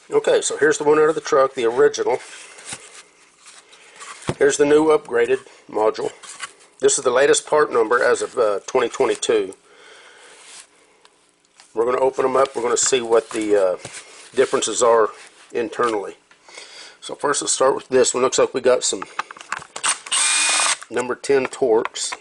Okay, so here's the one out of the truck, the original. Here's the new upgraded module. This is the latest part number as of 2022. We're going to open them up. We're going to see what the differences are internally. So first let's start with this one. Looks like we got some number 10 Torx.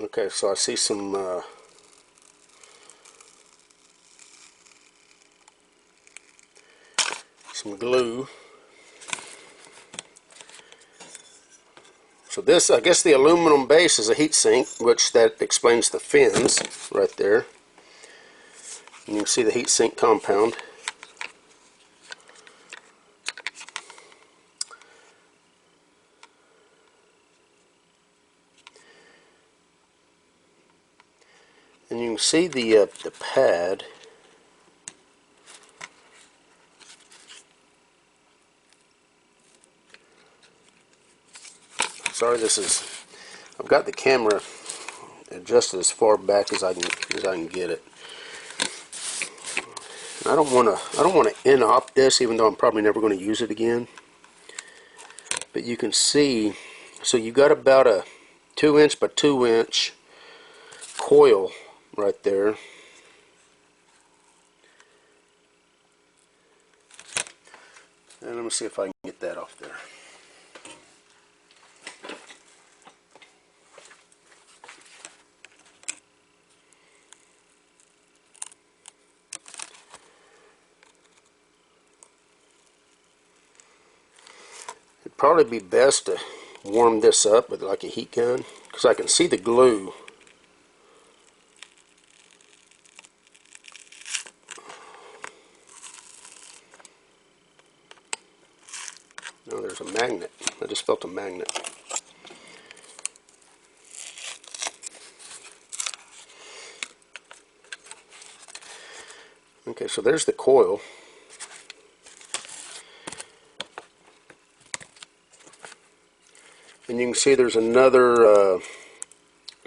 Okay, so I see some glue. So this, I guess the aluminum base is a heat sink, which that explains the fins right there. And you can see the heat sink compound. And you can see the pad. Sorry, I've got the camera adjusted as far back as I can get it. And I don't want to in-op this, even though I'm probably never going to use it again. But you can see, so you got about a 2-inch by 2-inch coil right there. And let me see if I can get that off there. It'd probably be best to warm this up with like a heat gun, because I can see the glue. Oh, there's a magnet. I just felt a magnet. Okay, so there's the coil. And you can see there's another,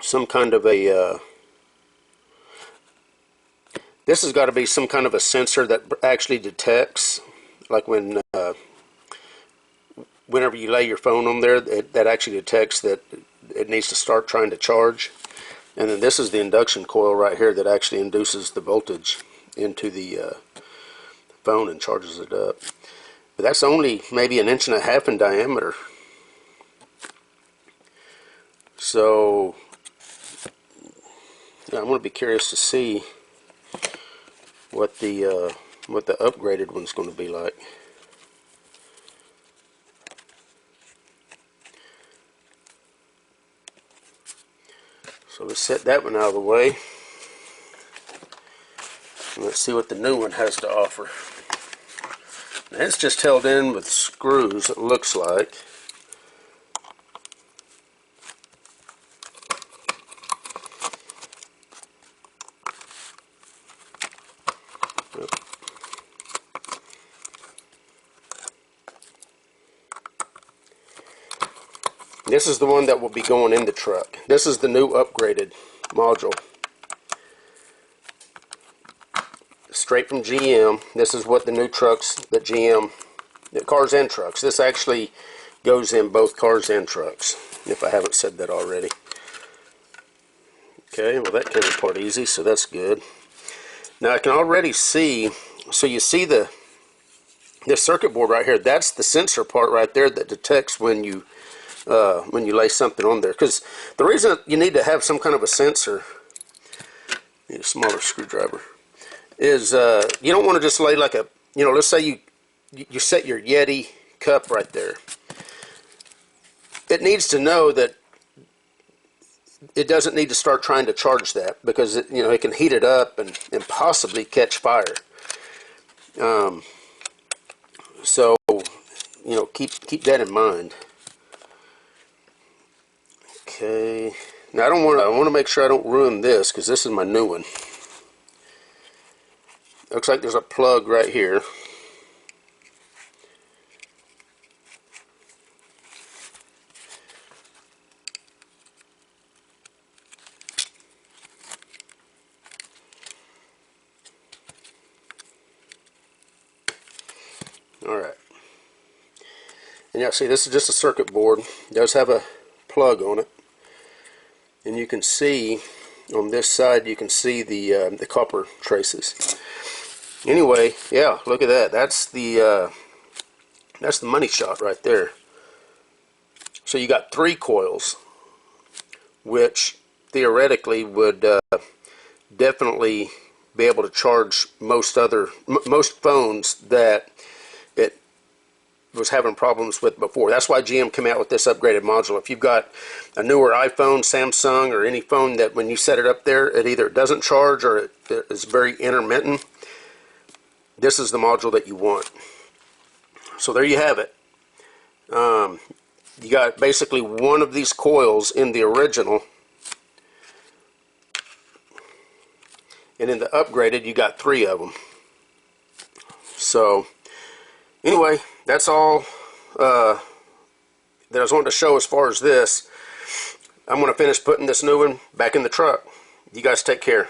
some kind of a, this has got to be some kind of a sensor that actually detects, like when, whenever you lay your phone on there, that actually detects that it needs to start trying to charge. And then this is the induction coil right here that actually induces the voltage into the phone and charges it up. But that's only maybe 1.5 inches in diameter. So yeah, I'm going to be curious to see what the upgraded one's going to be like. So let's set that one out of the way. And let's see what the new one has to offer. Now, it's just held in with screws, it looks like. This is the one that will be going in the truck. This is the new upgraded module. Straight from GM. This is what the new trucks that GM, the cars and trucks. This actually goes in both cars and trucks, if I haven't said that already. Okay, well that came apart easy, so that's good. Now I can already see, so you see this circuit board right here, that's the sensor part right there that detects when you lay something on there. Because the reason you need to have some kind of a sensor, need a smaller screwdriver, is you don't want to just lay like a, let's say you set your Yeti cup right there. It needs to know that it doesn't need to start trying to charge that, because it can heat it up and possibly catch fire. So, you know, keep that in mind. Okay. Now I want to make sure I don't ruin this, because this is my new one. Looks like there's a plug right here. Alright. And yeah, see, this is just a circuit board. It does have a plug on it. And you can see on this side, you can see the copper traces. Anyway, yeah, look at that. That's the money shot right there. So you got 3 coils, which theoretically would definitely be able to charge most phones that it was having problems with before. That's why GM came out with this upgraded module. If you've got a newer iPhone, Samsung, or any phone that when you set it up there, it either doesn't charge or it is very intermittent, this is the module that you want. So there you have it. You got basically one of these coils in the original, and in the upgraded you got 3 of them. So anyway, that's all that I was wanting to show as far as this. I'm going to finish putting this new one back in the truck. You guys take care.